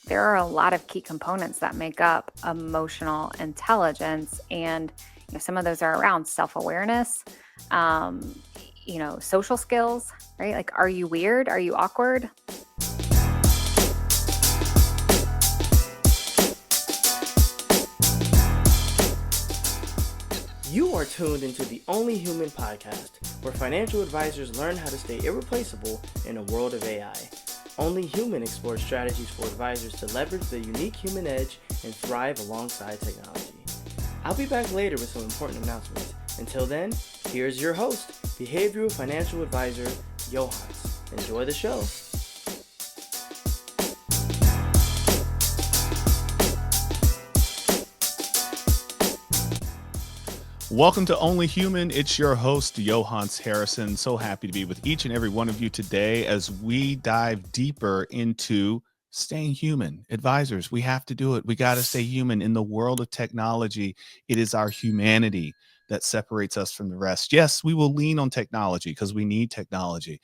there are a lot of key components that make up emotional intelligence. And some of those are around self-awareness, um, social skills, right? Like, are you weird? Are you awkward? You are tuned into the Only Human podcast, where financial advisors learn how to stay irreplaceable in a world of AI. Only Human explores strategies for advisors to leverage their unique human edge and thrive alongside technology. I'll be back later with some important announcements. Until then, here's your host, behavioral financial advisor, Johans. Enjoy the show. Welcome to Only Human. It's your host, Johans Harrison. So happy to be with each and every one of you today as we dive deeper into staying human. Advisors, we have to do it. We got to stay human. In the world of technology, it is our humanity that separates us from the rest. Yes, we will lean on technology because we need technology,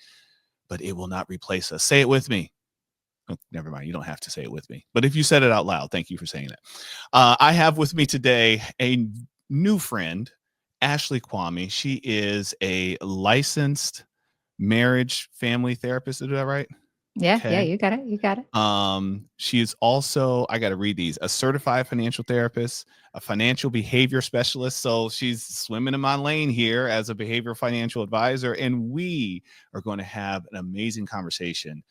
but it will not replace us. Say it with me. Oh, never mind. You don't have to say it with me. But if you said it out loud, thank you for saying that. I have with me today a new friend, Ashley Quamme. She is a licensed marriage family therapist. Is that right? Yeah, Okay. you got it. You got it. She is also, I got to read these, a certified financial therapist, a financial behavior specialist. So she's swimming in my lane here as a behavioral financial advisor. And we are going to have an amazing conversation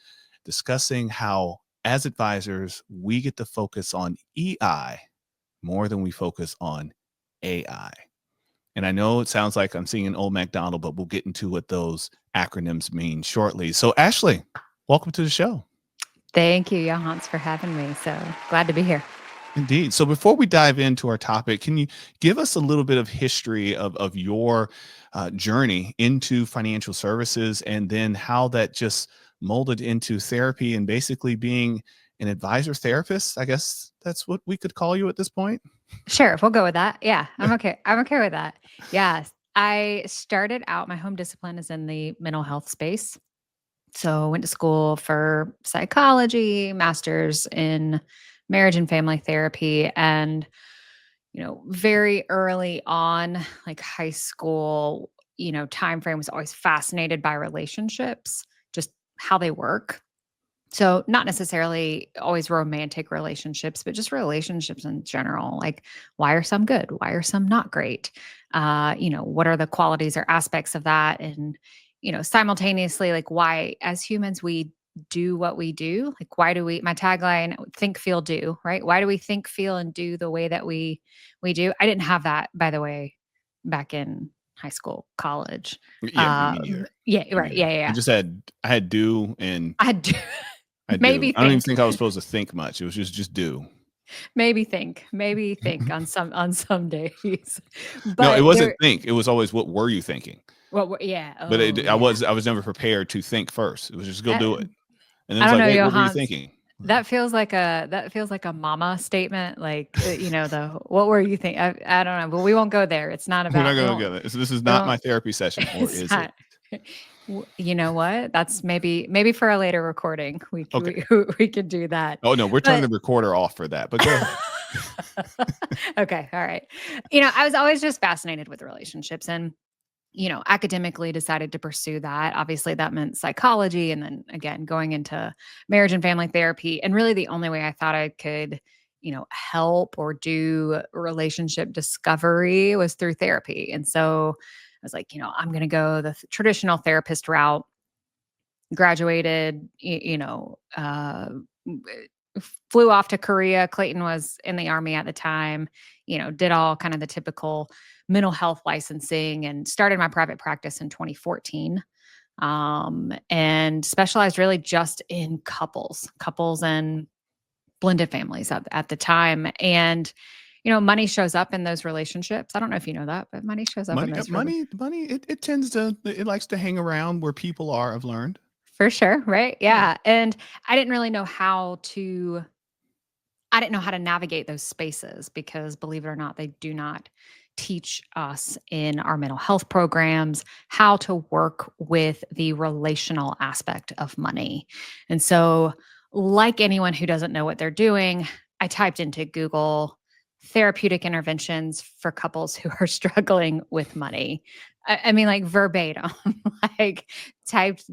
discussing how, as advisors, we get to focus on EI more than we focus on AI. And I know it sounds like I'm singing Old MacDonald, but we'll get into what those acronyms mean shortly. So, Ashley, welcome to the show. Thank you, Johans, for having me. So glad to be here. Indeed. So before we dive into our topic, can you give us a little bit of history of your journey into financial services and then how that just molded into therapy and basically being an advisor therapist? I guess that's what we could call you at this point. Sure, we'll go with that. Yeah, I'm okay. I'm okay with that. Yes. I started out, my home discipline is in the mental health space. So went to school for psychology, master's in marriage and family therapy. And, very early on, like high school, time frame, was always fascinated by relationships, just how they work. So not necessarily always romantic relationships, but just relationships in general. Like, why are some good? Why are some not great? What are the qualities or aspects of that? And, simultaneously, like, why as humans we do what we do? Like, why do we, my tagline, think, feel, do, right? Why do we think, feel, and do the way that we do? I didn't have that, by the way, back in high school, college. Yeah, me neither. Yeah, right. Me Yeah, neither. yeah. I had do and I do. I do. Maybe I don't even think. think I was supposed to think much. It was just do. Maybe think on some days, No, it but wasn't there. think. It was always, what were you thinking? Yeah. But Oh, I yeah. was never prepared to think first. It was just go That, do it. And then I it's don't like, know, wait, what were you Johannes. thinking? That feels like a mama statement. Like, the what were you think? I don't know, but we won't go there. It's not We're not about. We going to won't. go there. So this is We not my won't. therapy session, or It's is it? not. You know what? That's maybe for a later recording. We Okay. we could do that. Oh no, we're turning But the recorder off for that. But go ahead. okay, all right. I was always just fascinated with relationships, and academically decided to pursue that. Obviously, that meant psychology. And then again, going into marriage and family therapy. And really, the only way I thought I could, help or do relationship discovery was through therapy. And so I was like, I'm going to go the traditional therapist route. Graduated, flew off to Korea. Clayton was in the Army at the time, did all kind of the typical mental health licensing and started my private practice in 2014, and specialized really just in couples and blended families at the time. And, money shows up in those relationships. I don't know if you know that, but money shows up in those Money. It tends to. It likes to hang around where people are. I've learned. for sure. Right. Yeah. And I didn't really know how to I didn't know how to navigate those spaces because, believe it or not, they do not teach us in our mental health programs how to work with the relational aspect of money. And so like anyone who doesn't know what they're doing, I typed into Google therapeutic interventions for couples who are struggling with money. I mean, like verbatim, like typed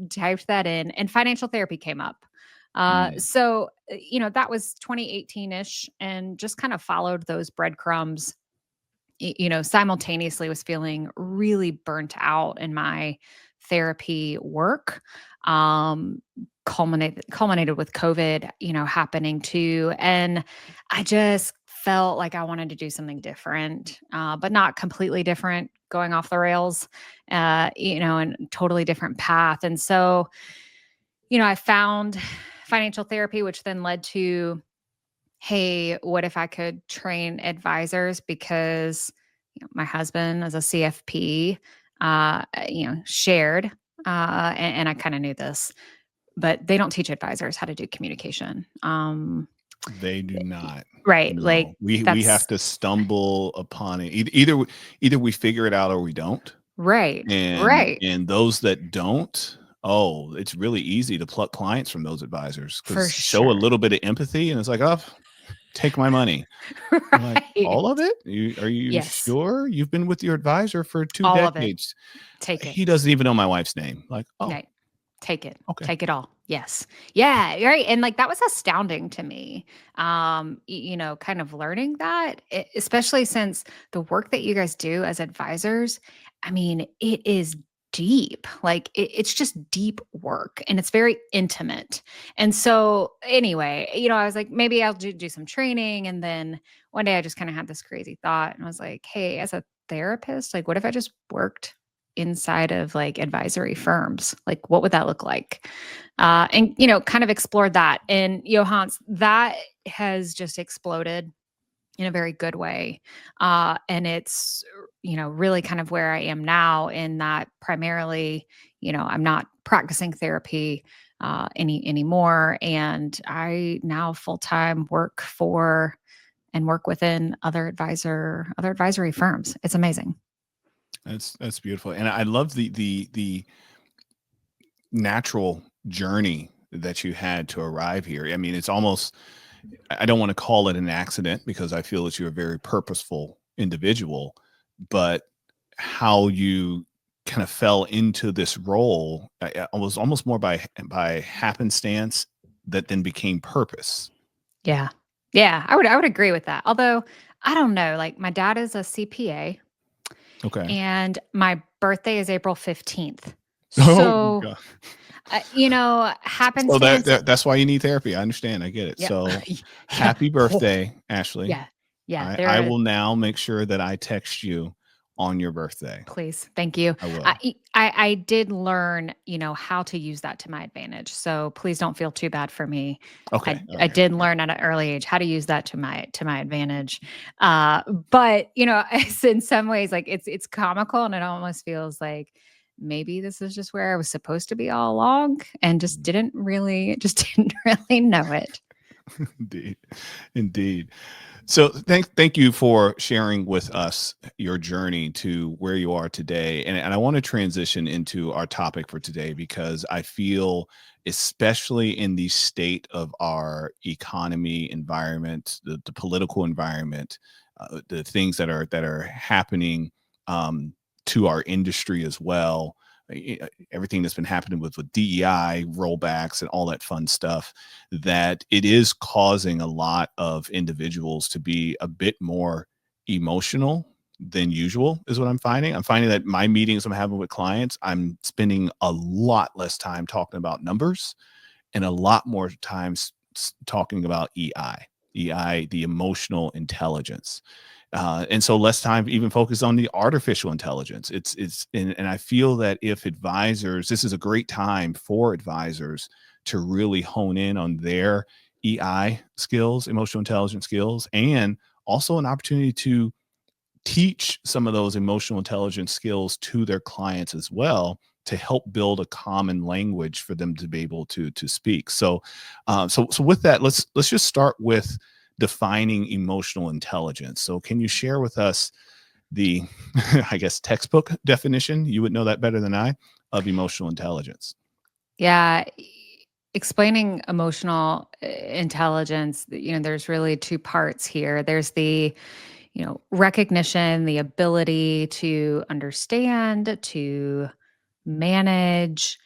that in, and financial therapy came up. Mm. That was 2018-ish, and just kind of followed those breadcrumbs. Simultaneously was feeling really burnt out in my therapy work. Um, culminated with COVID, happening too. And I just felt like I wanted to do something different, but not completely different, going off the rails, and totally different path. And so, I found financial therapy, which then led to, hey, what if I could train advisors? Because my husband as a CFP, shared, and I kind of knew this, but they don't teach advisors how to do communication. They do not. Right. No, Like we have that's to stumble upon it. Either we figure it out or we don't. right. And Right. those that don't, oh, it's really easy to pluck clients from those advisors For because show a sure. little bit of empathy, and it's like, oh, take my money. I'm like, Right. all of it? Are you Yes. sure? You've been with your advisor for 2 All of it. decades. Take it. He doesn't even know my wife's name. Like, oh, Right. Take it. okay. Take it all. Yes. Yeah. Right. And like that was astounding to me. Kind of learning that, especially since the work that you guys do as advisors, I mean, it is deep. Like it's just deep work, and it's very intimate. And so, anyway, I was like, maybe I'll do some training. And then one day I just kind of had this crazy thought, and I was like, hey, as a therapist, like, what if I just worked inside of like advisory firms? Like, what would that look like? And kind of explored that. And Johans, that has just exploded in a very good way. And it's, really kind of where I am now, in that primarily, I'm not practicing therapy anymore. And I now full-time work for and work within other advisory firms. It's amazing. That's beautiful. And I love the natural journey that you had to arrive here. I mean, it's almost, I don't want to call it an accident because I feel that you're a very purposeful individual, but how you kind of fell into this role was almost more by happenstance that then became purpose. Yeah. Yeah, I would agree with that. Although, I don't know, like my dad is a CPA, Okay. and my birthday is April 15th. Oh, So, God. So happenstance. that's why you need therapy. I understand. I get it. Yep. So Yeah. happy birthday, Ashley. Yeah. Yeah. I will now make sure that I text you on your birthday. Please. Thank you. I will. I did learn, how to use that to my advantage. So please don't feel too bad for me. Okay. I Okay. did learn at an early age how to use that to my advantage. But it's in some ways, like it's comical, and it almost feels like maybe this is just where I was supposed to be all along, and just didn't really know it. Indeed. Indeed. So thank you for sharing with us your journey to where you are today. And I want to transition into our topic for today, because I feel, especially in the state of our economy environment, the political environment, the things that are happening to our industry as well, everything that's been happening with DEI rollbacks and all that fun stuff, that it is causing a lot of individuals to be a bit more emotional than usual, is what I'm finding. I'm finding that my meetings I'm having with clients, I'm spending a lot less time talking about numbers and a lot more times talking about EI, the emotional intelligence. And so less time even focused on the artificial intelligence. And I feel that if advisors, this is a great time for advisors to really hone in on their EI skills, emotional intelligence skills, and also an opportunity to teach some of those emotional intelligence skills to their clients as well, to help build a common language for them to be able to speak. So with that, let's just start with defining emotional intelligence. So can you share with us the I guess textbook definition, you would know that better than I, of emotional intelligence? Yeah. explaining emotional intelligence, there's really two parts here. There's the, recognition, the ability to understand, to manage,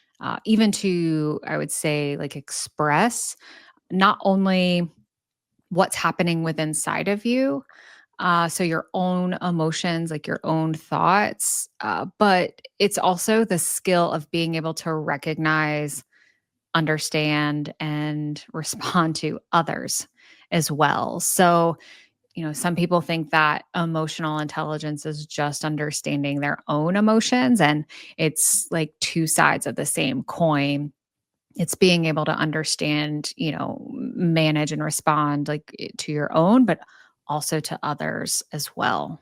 even to, I would say, like express not only what's happening within inside of you, so your own emotions, like your own thoughts, but it's also the skill of being able to recognize, understand, and respond to others as well. So, some people think that emotional intelligence is just understanding their own emotions, and it's like two sides of the same coin. It's being able to understand, manage and respond like to your own, but also to others as well.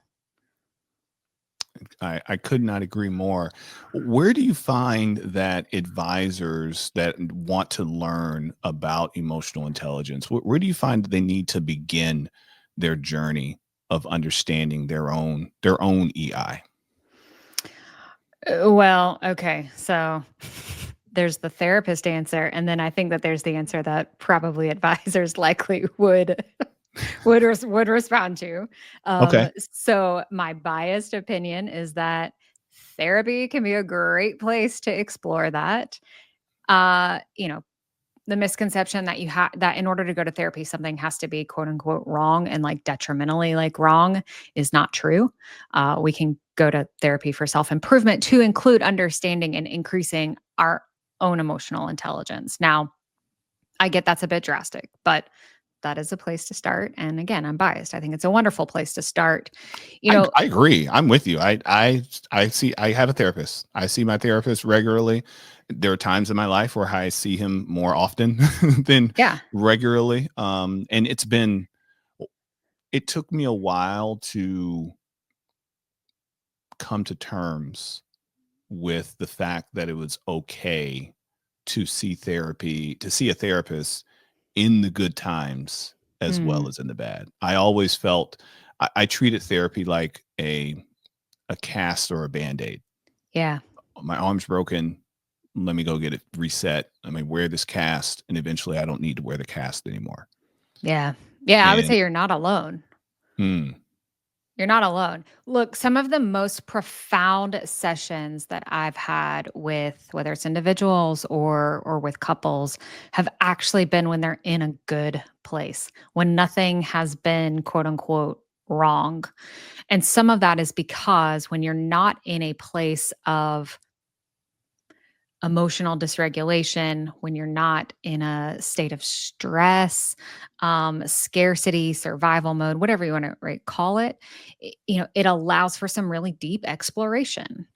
I could not agree more. Where do you find that advisors that want to learn about emotional intelligence, where do you find that they need to begin their journey of understanding their own EI? Well, okay. So there's the therapist answer, and then I think that there's the answer that probably advisors likely would respond to. Okay. So my biased opinion is that therapy can be a great place to explore that. Uh, you know, the misconception that you have that in order to go to therapy, something has to be quote unquote wrong and like detrimentally like wrong is not true. We can go to therapy for self improvement to include understanding and increasing our own emotional intelligence. Now, I get that's a bit drastic, but that is a place to start. And again, I'm biased. I think it's a wonderful place to start. You I, know, I agree. I'm with you. I have a therapist. I see my therapist regularly. There are times in my life where I see him more often than yeah. regularly. And it took me a while to come to terms with the fact that it was okay to see a therapist in the good times as well Mm, as in the bad. I always felt I treated therapy like a cast or a band-aid. yeah. My arm's broken. Let me go get it reset. Let me wear this cast, and eventually I don't need to wear the cast anymore. Yeah. Yeah. I would And say you're not alone. hmm, You're not alone. Look, some of the most profound sessions that I've had with whether it's individuals or with couples have actually been when they're in a good place, when nothing has been quote unquote wrong. And some of that is because when you're not in a place of emotional dysregulation, when you're not in a state of stress, scarcity, survival mode, whatever you want to call it, it allows for some really deep exploration.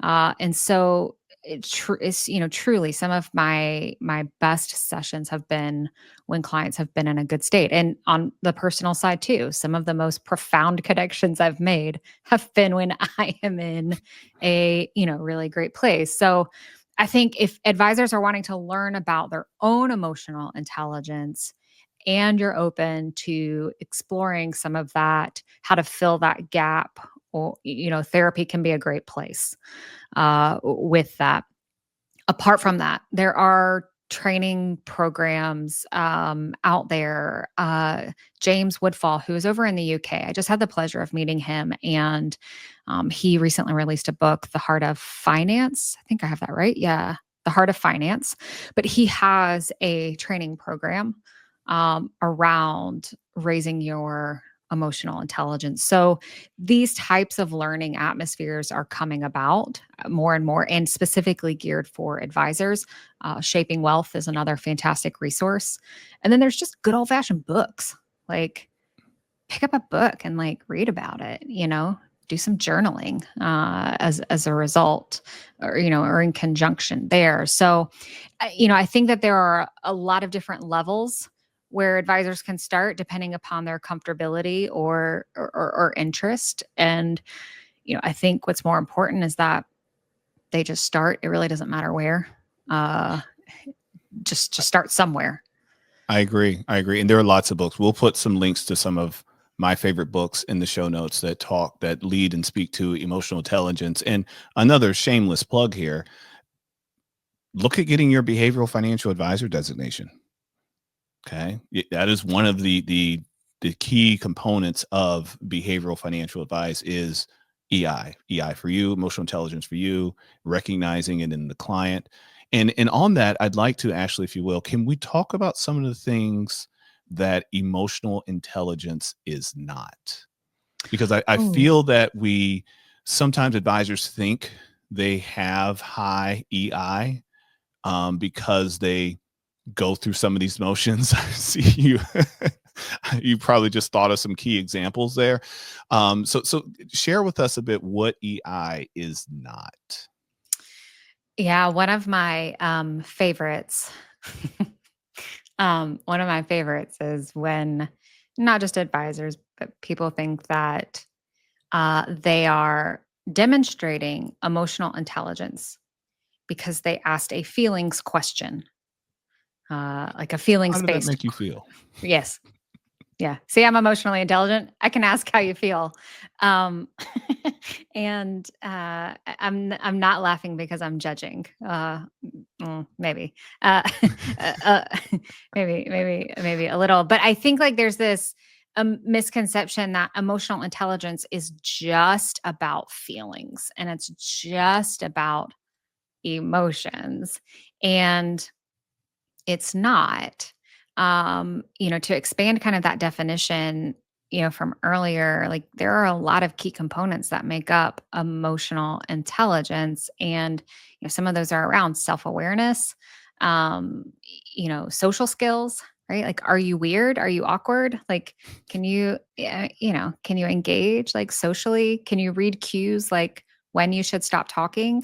And so it's truly some of my best sessions have been when clients have been in a good state, and on the personal side too, some of the most profound connections I've made have been when I am in a really great place. So I think if advisors are wanting to learn about their own emotional intelligence and you're open to exploring some of that, how to fill that gap, or, therapy can be a great place with that. Apart from that, there are training programs out there. James Woodfall, who is over in the UK, I just had the pleasure of meeting him, and he recently released a book, The Heart of Finance. I think I have that right. Yeah, The Heart of Finance. But he has a training program around raising your emotional intelligence. So these types of learning atmospheres are coming about more and more, and specifically geared for advisors. Shaping Wealth is another fantastic resource. And then there's just good old fashioned books. Like pick up a book and like read about it, do some journaling as a result, or in conjunction there. So I think that there are a lot of different levels where advisors can start depending upon their comfortability or interest. And I think what's more important is that they just start. It really doesn't matter where. Uh, just start somewhere. I agree. I agree. And there are lots of books. We'll put some links to some of my favorite books in the show notes that lead and speak to emotional intelligence. And another shameless plug here. look at getting your behavioral financial advisor designation. Okay. That is one of the key components of behavioral financial advice is EI for you, emotional intelligence for you, recognizing it in the client. And on that, I'd like to, Ashley, if you will, can we talk about some of the things that emotional intelligence is not? Because I Oh, feel that we sometimes advisors think they have high EI because they go through some of these motions. I see you. You probably just thought of some key examples there. So share with us a bit what EI is not. yeah. One of my favorites. One of my favorites is when not just advisors, but people think that they are demonstrating emotional intelligence because they asked a feelings question, like a How feelings did that based. make you feel? Yes. Yeah. See, I'm emotionally intelligent. I can ask how you feel. Um, and I'm not laughing because I'm judging. Maybe. Uh, uh, uh, maybe a little. But I think like there's this misconception that emotional intelligence is just about feelings and it's just about emotions. And it's not. To expand kind of that definition, from earlier, like there are a lot of key components that make up emotional intelligence. And, some of those are around self awareness, social skills, right? Like, are you weird? Are you awkward? Like, can you engage like socially? Can you read cues like when you should stop talking?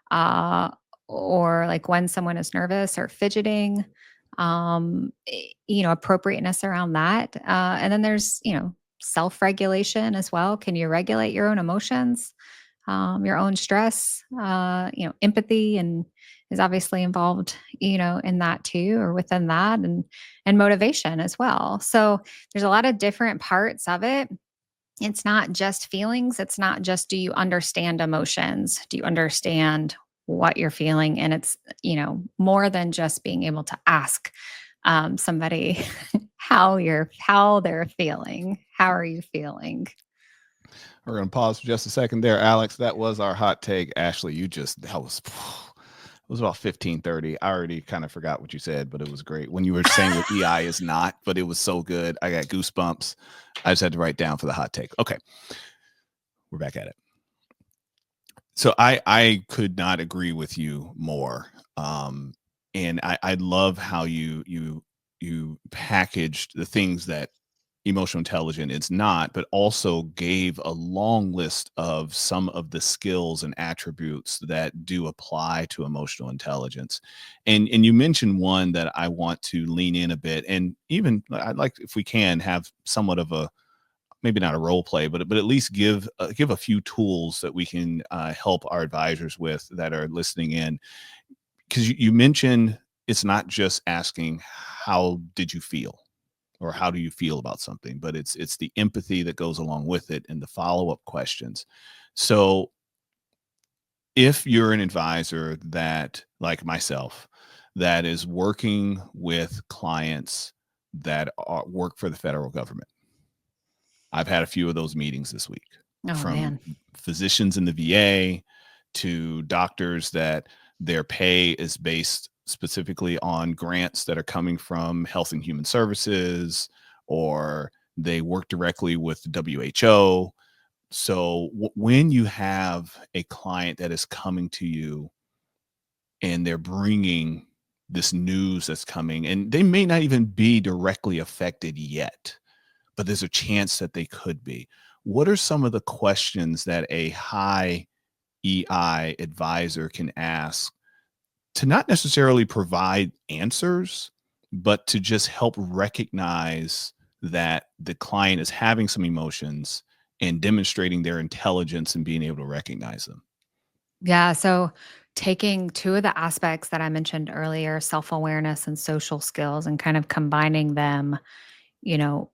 uh, or like when someone is nervous or fidgeting, appropriateness around that. And then there's, self regulation as well. Can you regulate your own emotions, your own stress? Empathy and is obviously involved, in that too, or within that, and motivation as well. So there's a lot of different parts of it. It's not just feelings. It's not just do you understand emotions? Do you understand what you're feeling? And it's, more than just being able to ask somebody how they're feeling. How are you feeling? We're going to pause for just a second there, Alex. That was our hot take. Ashley, that was it was about 15:30. I already kind of forgot what you said, but it was great. When you were saying what EI is not, but it was so good. I got goosebumps. I just had to write down for the hot take. Okay. We're back at it. So I could not agree with you more. And I love how you packaged the things that emotional intelligence is not, but also gave a long list of some of the skills and attributes that do apply to emotional intelligence. And you mentioned one that I want to lean in a bit, and even I'd like, if we can, have somewhat of a, maybe not a role play, but at least give a few tools that we can help our advisors with that are listening in. Because you mentioned it's not just asking how did you feel or how do you feel about something, but it's the empathy that goes along with it and the follow-up questions. So if you're an advisor that, like myself, that is working with clients that work for the federal government, I've had a few of those meetings this week, Oh from man. physicians in the VA to doctors that their pay is based specifically on grants that are coming from Health and Human Services, or they work directly with WHO. So when you have a client that is coming to you and they're bringing this news that's coming, and they may not even be directly affected yet, but there's a chance that they could be. What are some of the questions that a high EI advisor can ask to not necessarily provide answers, but to just help recognize that the client is having some emotions and demonstrating their intelligence and being able to recognize them? Yeah. So taking two of the aspects that I mentioned earlier, self awareness and social skills, and kind of combining them, you know,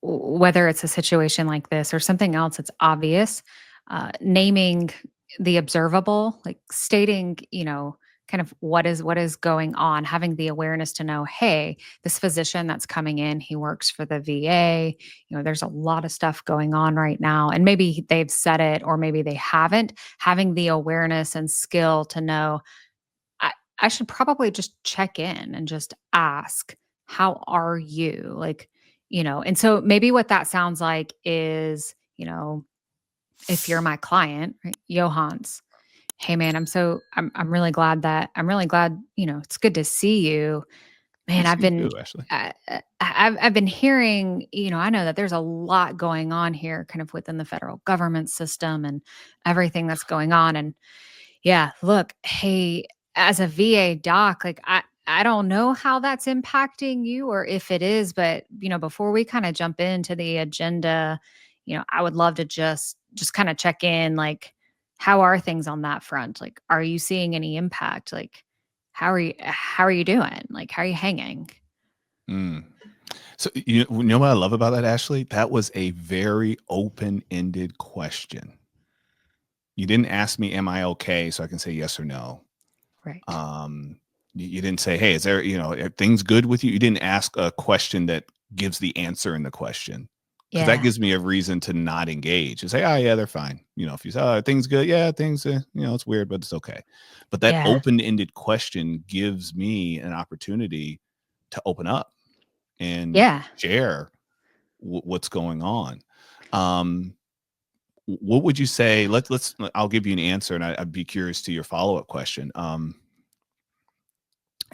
whether it's a situation like this or something else that's obvious, naming the observable, like stating, kind of what is going on, having the awareness to know, hey, this physician that's coming in, he works for the VA. There's a lot of stuff going on right now. And maybe they've said it or maybe they haven't. Having the awareness and skill to know, I, I should probably just check in and just ask, how are you? And so maybe what that sounds like is, if you're my client, right, Johans, hey man, I'm really glad, it's good to see you. Man, Nice I've to meet been you, Ashley. I've been hearing, I know that there's a lot going on here kind of within the federal government system and everything that's going on. And yeah, look, hey, as a VA doc, I don't know how that's impacting you or if it is, but before we kind of jump into the agenda, I would love to just kind of check in, like, how are things on that front? Like, are you seeing any impact? Like, how are you doing? Like, how are you hanging? Mm. So you know what I love about that, Ashley? That was a very open-ended question. You didn't ask me, "Am I okay?" So I can say yes or no. Right. You didn't say, "Hey, is there, are things good with you?" You didn't ask a question that gives the answer in the question, because that Yeah. gives me a reason to not engage and say, "Oh yeah, they're fine." If you say, "Oh, are things good?" Yeah, things, it's weird, but it's okay. But that Yeah. open-ended question gives me an opportunity to open up and Yeah. share what's going on. Um, what would you say? I'll give you an answer, and I'd be curious to your follow-up question.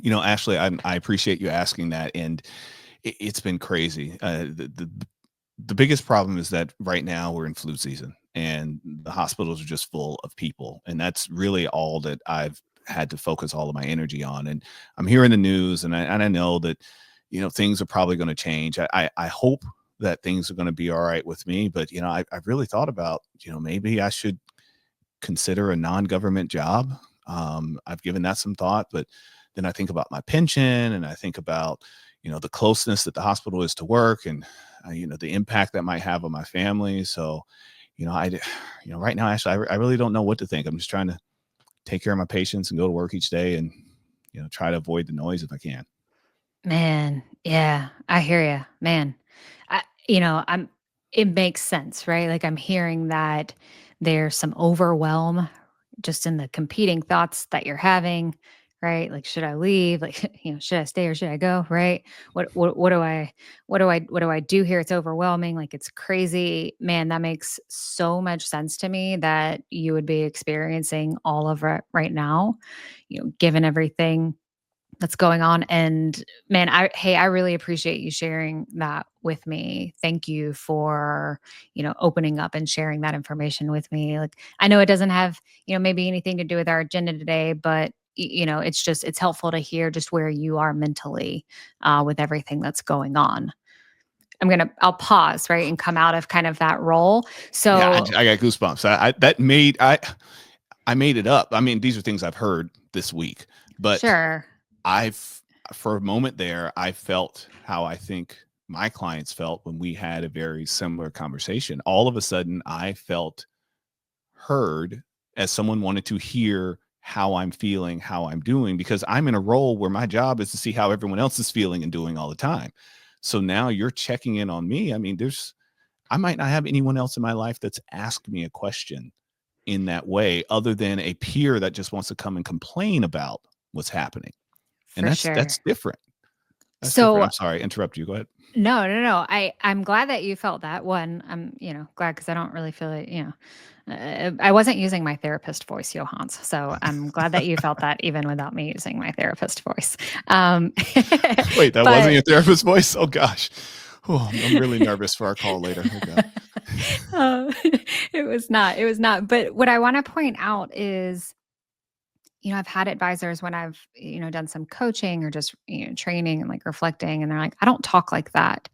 Ashley, I appreciate you asking that, and it's been crazy. The biggest problem is that right now we're in flu season, and the hospitals are just full of people, and that's really all that I've had to focus all of my energy on. And I'm hearing the news, and I know that things are probably going to change. I hope that things are going to be all right with me, but I've really thought about maybe I should consider a non-government job. I've given that some thought, but then I think about my pension, and I think about the closeness that the hospital is to work, and the impact that might have on my family. So I right now, actually, I really don't know what to think. I'm just trying to take care of my patients and go to work each day, and try to avoid the noise if I can. Man, yeah, I hear you, man. I'm it makes sense, right? Like, I'm hearing that there's some overwhelm just in the competing thoughts that you're having, right? Like, should I leave? Like, should I stay or should I go, right? What do I do here? It's overwhelming, like, it's crazy. Man, that makes so much sense to me that you would be experiencing all of it right now, given everything that's going on. And man, I really appreciate you sharing that with me. Thank you for, opening up and sharing that information with me. Like, I know it doesn't have, maybe anything to do with our agenda today, but it's helpful to hear just where you are mentally with everything that's going on. I'll pause, right, and come out of kind of that role. Yeah, So I got goosebumps. I made it up. I mean, these are things I've heard this week, but sure. I've for a moment there, I felt how I think my clients felt when we had a very similar conversation. All of a sudden, I felt heard, as someone wanted to hear how I'm feeling, how I'm doing, because I'm in a role where my job is to see how everyone else is feeling and doing all the time. So now you're checking in on me. I mean, I might not have anyone else in my life that's asked me a question in that way, other than a peer that just wants to come and complain about what's happening. And For that's sure. different. That's different. So I'm sorry, interrupt you. Go ahead. no, no, no. I'm glad that you felt that. One, I'm, glad because I don't really feel it, I wasn't using my therapist voice, Johans. So I'm glad that you felt that even without me using my therapist voice. Um, Wait, that wasn't but your therapist's voice? Oh gosh. Oh, I'm really nervous for our call later. Oh God. uh, it was not. It was not. But what I want to point out is, I've had advisors when I've, done some coaching or just, training and like reflecting, and they're like, I don't talk like that.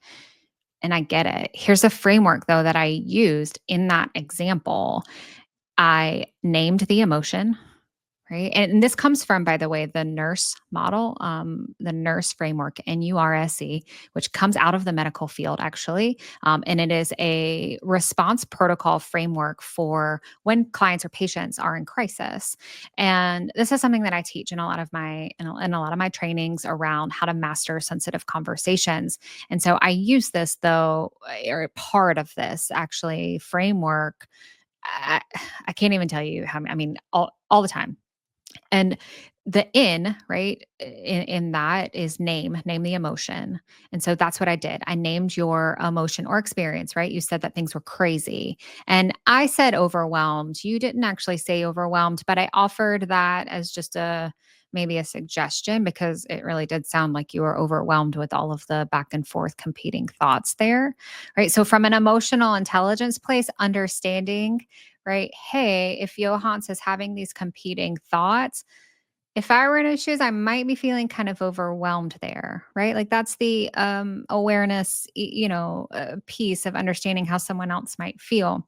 And I get it. Here's a framework though that I used in that example. I named the emotion. right? And this comes from, by the way, the nurse model, the nurse framework, NURSE, which comes out of the medical field, actually. And it is a response protocol framework for when clients or patients are in crisis. And this is something that I teach in a lot of my trainings around how to master sensitive conversations. And so I use this, though, or part of this actually framework. I, I can't even tell you how. I mean, all the time. And the in, right, in that is name the emotion. And so that's what I did. I named your emotion or experience, right? You said that things were crazy. And I said overwhelmed. You didn't actually say overwhelmed, but I offered that as just maybe a suggestion because it really did sound like you were overwhelmed with all of the back and forth competing thoughts there, right? So from an emotional intelligence place, understanding, right? Hey, if Johannes is having these competing thoughts, if I were in his shoes, I might be feeling kind of overwhelmed there, right? Like that's the awareness, piece of understanding how someone else might feel.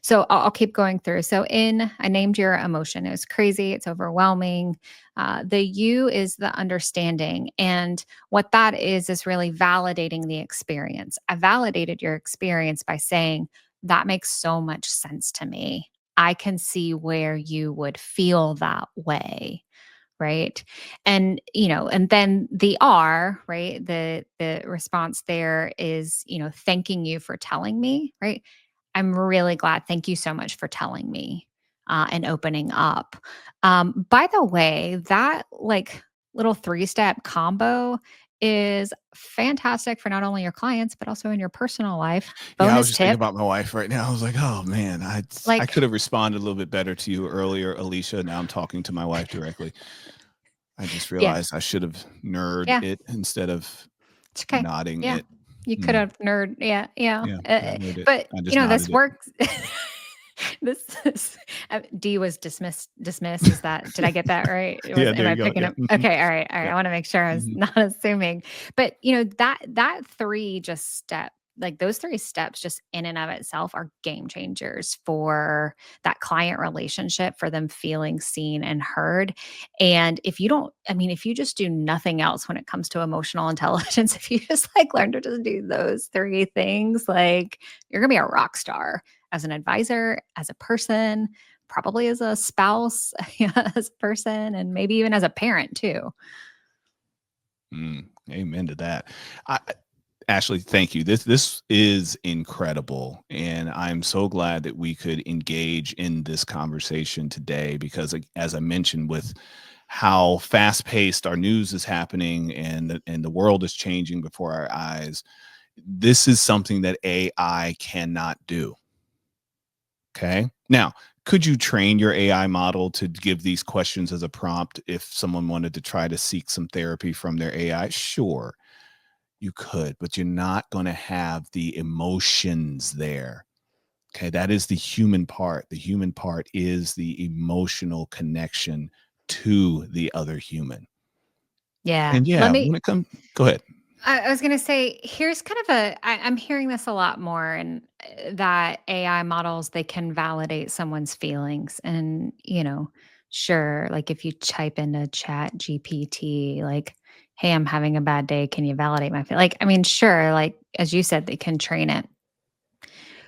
So I'll keep going through. So I named your emotion. It was crazy. It's overwhelming. The you is the understanding. And what that is really validating the experience. I validated your experience by saying, that makes so much sense to me. I can see where you would feel that way. Right. And then the R, right? The response there is, thanking you for telling me, right? I'm really glad. Thank you so much for telling me and opening up. By the way, that like little 3-step combo is fantastic for not only your clients, but also in your personal life. Yeah, I was Bonus just thinking tip, about my wife right now. I was like, oh man, I like, could have responded a little bit better to you earlier, Alicia. Now I'm talking to my wife directly. I just yeah, realized I should have nerd yeah, it instead of it's okay. nodding Yeah. it. You could Mm, have nerd. Yeah. Yeah. yeah, I nerd it. But, I just this nodded it. works. This is D was dismissed. Is that, did I get that right? Yeah, Am there I you go. picking Yeah. up? Mhm. Okay. All right. All right. Yeah. I want to make sure I was Mhm. not assuming, but that three just step, like those 3 steps just in and of itself are game changers for that client relationship, for them feeling seen and heard. And if you just do nothing else when it comes to emotional intelligence, if you just like learn to just do those 3 things, like you're going to be a rock star as an advisor, as a person, probably as a spouse, as a person, and maybe even as a parent too. Amen to that. Ashley, thank you. This is incredible, and I'm so glad that we could engage in this conversation today because, like, as I mentioned, with how fast paced our news is happening and the world is changing before our eyes, this is something that AI cannot do. Okay. Now, could you train your AI model to give these questions as a prompt if someone wanted to try to seek some therapy from their AI? Sure, you could, but you're not going to have the emotions there. Okay. That is the human part. The human part is the emotional connection to the other human. Yeah. And Let yeah, me when it comes, go ahead. I was going to say, here's kind of I'm hearing this a lot more, and that AI models, they can validate someone's feelings. And, sure, like if you type into Chat GPT, like, hey, I'm having a bad day. Can you validate my feel? Like, I mean, sure, like, as you said, they can train it.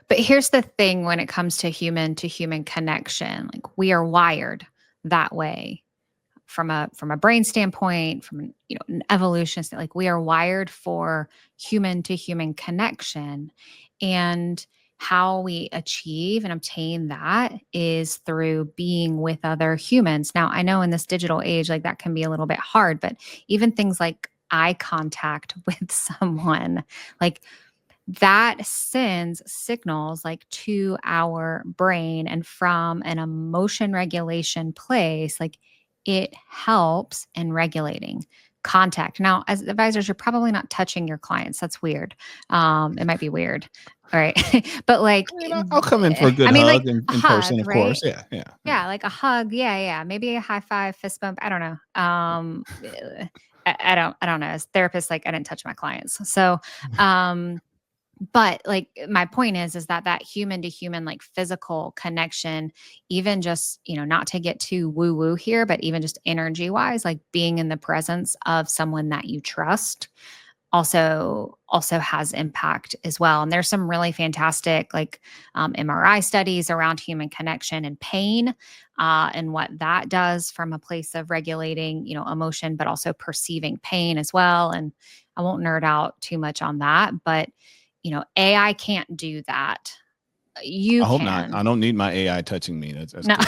But here's the thing when it comes to human connection, like we are wired that way from a brain standpoint, from an evolution like we are wired for human to human connection. And how we achieve and obtain that is through being with other humans. Now, I know in this digital age, like that can be a little bit hard, but even things like eye contact with someone, like that sends signals like to our brain, and from an emotion regulation place, like it helps in regulating contact. Now, as advisors, you're probably not touching your clients. That's weird. It might be weird. All right. But like, I mean, I'll come in for a good I mean, like hug a in person, hug, of course. right? Yeah, yeah, yeah. Yeah, like a hug. Yeah, yeah. Maybe a high five, fist bump. I don't know. I don't know. As therapists, like I didn't touch my clients. So, um, But like my point is that human to human, like physical connection, even just, not to get too woo woo here, but even just energy wise, like being in the presence of someone that you trust also has impact as well. And there's some really fantastic like MRI studies around human connection and pain, and what that does from a place of regulating, emotion, but also perceiving pain as well. And I won't nerd out too much on that, but AI can't do that. You I hope not. can. I don't need my AI touching me. That's No. cool.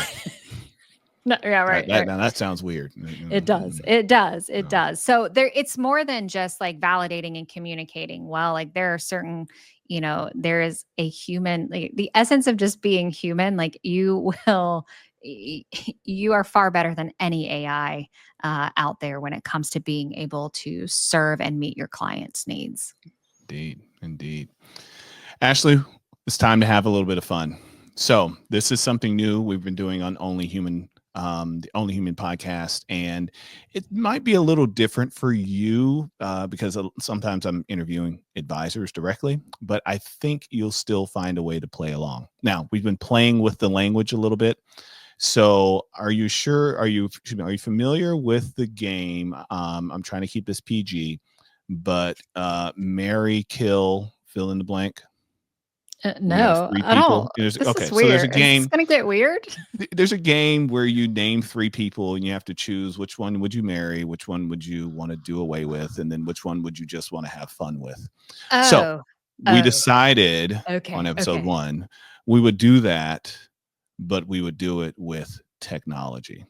No, yeah, That right, that right. now that sounds weird. It does. It does. It No. does. So there it's more than just like validating and communicating well. Like there are certain, there is a human, like the essence of just being human, like you will you are far better than any AI out there when it comes to being able to serve and meet your clients' needs. Indeed, indeed. Ashley, it's time to have a little bit of fun. So this is something new we've been doing on Only Human, the Only Human podcast, and it might be a little different for you because sometimes I'm interviewing advisors directly, but I think you'll still find a way to play along. Now, we've been playing with the language a little bit. So are you sure? Are you familiar with the game? I'm trying to keep this PG, but marry, kill, fill in the blank. We have No, three I don't. people. This is So there's a weird. Is this game. going to get weird? There's a game where you name three people and you have to choose which one would you marry, which one would you want to do away with, and then which one would you just want to have fun with. So Oh, we oh, decided on okay, episode okay, 1 we would do that, but we would do it with technology.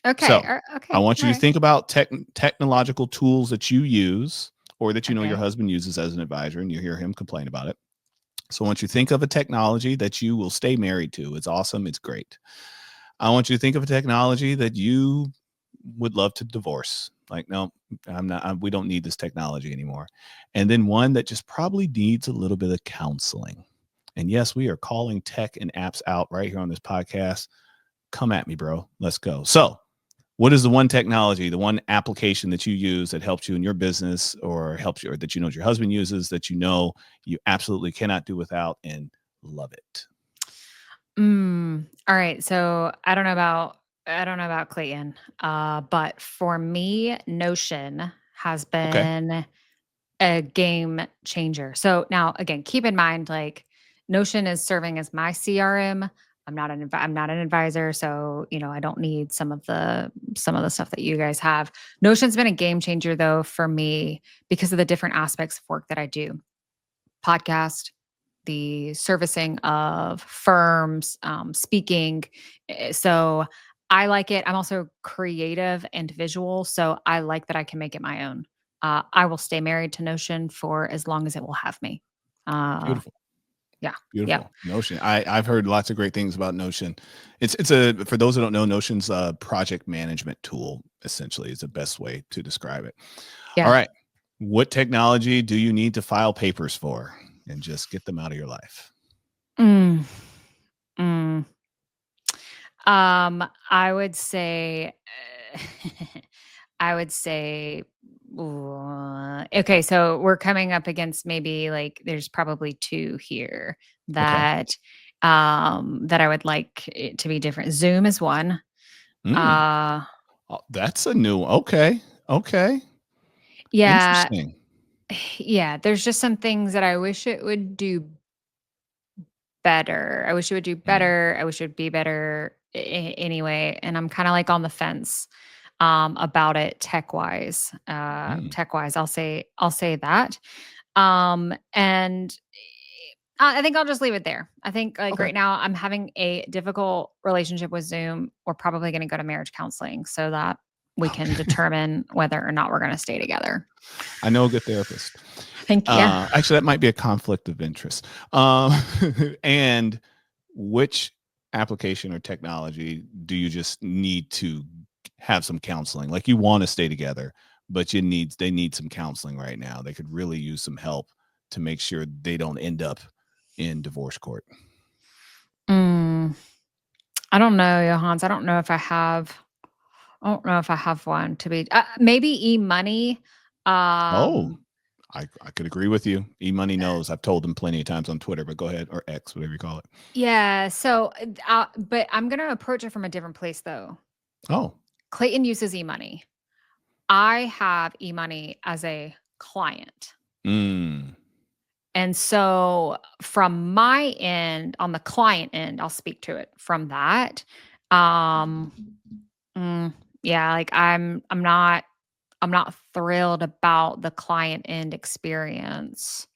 okay, So I okay. want All you to right. think about technological tools that you use or that your Okay. husband uses as an advisor, and you hear him complain about it. So I want you to think of a technology that you will stay married to. It's awesome. It's great. I want you to think of a technology that you would love to divorce. Like, no, we don't need this technology anymore. And then one that just probably needs a little bit of counseling. And yes, we are calling tech and apps out right here on this podcast. Come at me, bro. Let's go. So, what is the one technology, the one application that you use that helps you in your business or helps you, or that your husband uses that you absolutely cannot do without and love it? All right. So I don't know about Clayton, but for me, Notion has Okay. been a game changer. So now again, keep in mind like Notion is serving as my CRM. I'm not an advisor, so I don't need some of the stuff that you guys have. Notion's been a game changer though for me because of the different aspects of work that I do. Podcast, the servicing of firms, speaking. So I like it. I'm also creative and visual, so I like that I can make it my own. I will stay married to Notion for as long as it will have me. Uh, Beautiful. yeah, yep, Beautiful. Notion. I've heard lots of great things about Notion. It's a, for those who don't know, Notion's a project management tool, essentially, is the best way to describe it. All yeah. right. What technology do you need to file papers for and just get them out of your life? Mm, mm. I would say, I would say, okay, so we're coming up against maybe like there's probably two here Okay. that I would like it to be different. Zoom is one. Mm. Uh, Oh, that's a new one. Okay. Okay. yeah, Interesting. yeah. There's just some things that I wish it would do better. I wish it would do Mm. better. I wish it would be better anyway. And I'm kind of like on the fence about it tech wise. Mm. Tech wise, I'll say that. And I think I'll just leave it there. I think like Okay. right now I'm having a difficult relationship with Zoom. We're probably going to go to marriage counseling so that we can Okay. determine whether or not we're going to stay together. I know a good therapist. Thank you. Actually, that might be a conflict of interest. And which application or technology do you just need to have some counseling? Like you want to stay together, but they need some counseling right now. They could really use some help to make sure they don't end up in divorce court. Mm, I don't know, Johannes. I don't know if I have. I don't know if I have one to be maybe e-money. Oh, Um, I could agree with you. E-money knows. I've told them plenty of times on Twitter, but go ahead, or X, whatever you call it. Yeah. So, but I'm going to approach it from a different place though. Oh, Clayton uses eMoney. I have eMoney as a client. mm, And so from my end, on the client end, I'll speak to it from that. Um, yeah, like I'm not thrilled about the client end experience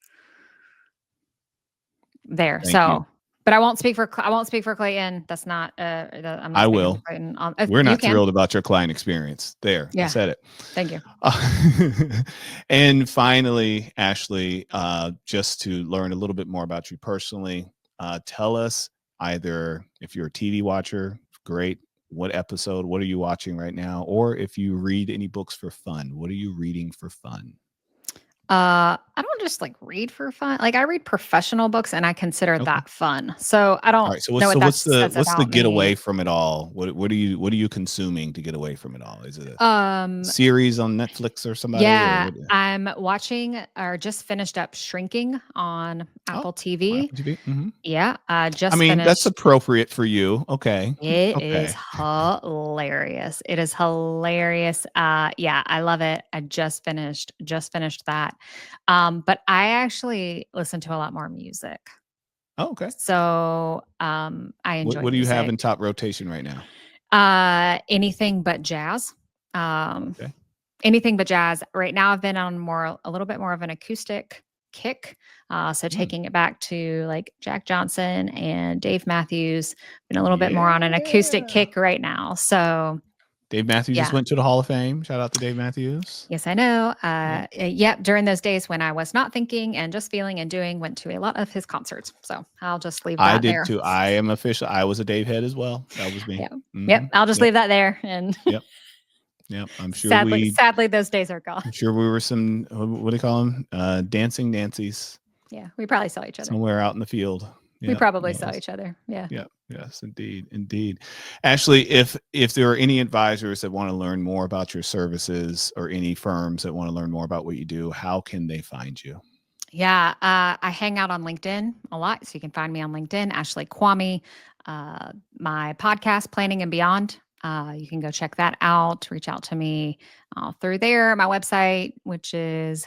there. thank you. So, but I won't speak for Clayton. That's not I'm not I speaking for will. Clayton. We're You not can. thrilled about your client experience. There, I Yeah. said it. Thank you. And finally, Ashley, just to learn a little bit more about you personally, tell us either if you're a TV watcher, great. What episode? What are you watching right now? Or if you read any books for fun, what are you reading for fun? I don't just like read for fun. Like I read professional books and I consider Okay. that fun. So I All don't right. So know what that what's says the about get away me. from it all? What are you consuming to get away from it all? Is it a Um, series on Netflix or somebody or yeah, what? I'm watching or just finished up Shrinking on Oh, Apple on TV. Apple TV. Hmm. Yeah, I just mean, that's finished. appropriate for you. Okay. It is Okay. hilarious. It is hilarious. Yeah, I love it. I just finished that. But I actually listen to a lot more music. Oh, okay. So, I enjoy What do you have music. in top rotation right now? Anything but jazz. Um, Okay. anything but jazz. Right now, I've been on a little bit more of an acoustic kick. So Mm. taking it back to like Jack Johnson and Dave Matthews, been a little bit more on an acoustic Yeah. kick right now. So Dave Matthews just yeah, went to the Hall of Fame. Shout out to Dave Matthews. yes, I know. Yeah. Yep. During those days when I was not thinking and just feeling and doing, went to a lot of his concerts. So I'll just leave I that did there. too. I am official. I was a Dave head as well. That was me. Yeah. Hmm. Yep. I'll just Yep. leave that there. And Yep. Yep. I'm sure sadly, those days are gone. we were some, what do you call them? Dancing Nancy's Yeah. We probably saw each other. somewhere out in the field. We Yeah. probably That saw was- each other. Yeah. Yeah. Yes, indeed. Indeed. Ashley, if there are any advisors that want to learn more about your services or any firms that want to learn more about what you do, how can they find you? Yeah. I hang out on LinkedIn a lot. So you can find me on LinkedIn, Ashley Quamme. My podcast, Planning and Beyond. You can go check that out. Reach out to me through there. My website, which is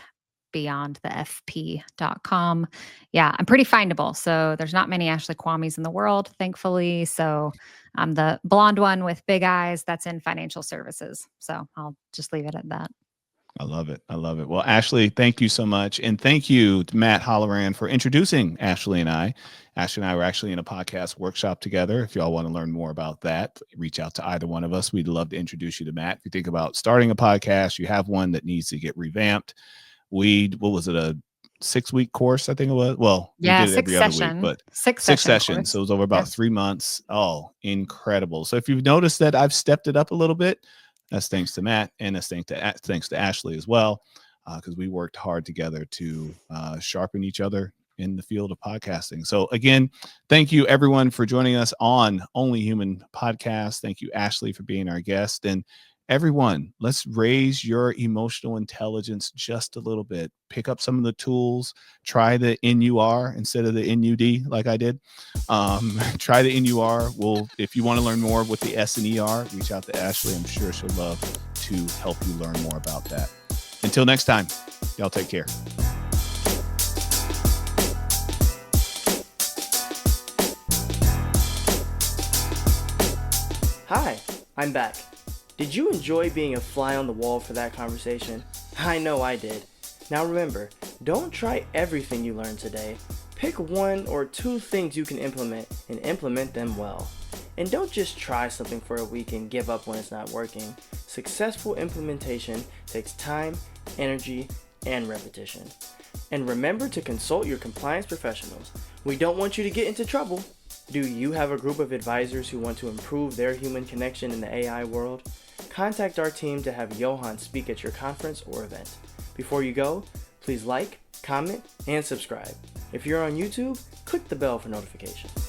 beyondthefp.com. Yeah, I'm pretty findable. So there's not many Ashley Kwammes in the world, thankfully. So I'm the blonde one with big eyes that's in financial services. So I'll just leave it at that. I love it. I love it. Well, Ashley, thank you so much. And thank you to Matt Holloran for introducing Ashley and I. Ashley and I were actually in a podcast workshop together. If y'all want to learn more about that, reach out to either one of us. We'd love to introduce you to Matt. If you think about starting a podcast, you have one that needs to get revamped. What was it, a 6-week course? I think it was. Well, we Yeah, did it every other week, but six six session sessions. course. So it was over about 3 months. Oh, incredible. So if you've noticed that I've stepped it up a little bit, that's thanks to Matt, and that's thanks to Ashley as well, because we worked hard together to sharpen each other in the field of podcasting. So again, thank you everyone for joining us on Only Human Podcast. Thank you, Ashley, for being our guest. And everyone, let's raise your emotional intelligence just a little bit. Pick up some of the tools. Try the NUR instead of the NUD like I did. Try the NUR. If you want to learn more with the S and ER, reach out to Ashley. I'm sure she'll love to help you learn more about that. Until next time, y'all take care. Hi, I'm back. Did you enjoy being a fly on the wall for that conversation? I know I did. Now remember, don't try everything you learned today. Pick 1 or 2 things you can implement and implement them well. And don't just try something for a week and give up when it's not working. Successful implementation takes time, energy, and repetition. And remember to consult your compliance professionals. We don't want you to get into trouble. Do you have a group of advisors who want to improve their human connection in the AI world? Contact our team to have Johan speak at your conference or event. Before you go, please like, comment, and subscribe. If you're on YouTube, click the bell for notifications.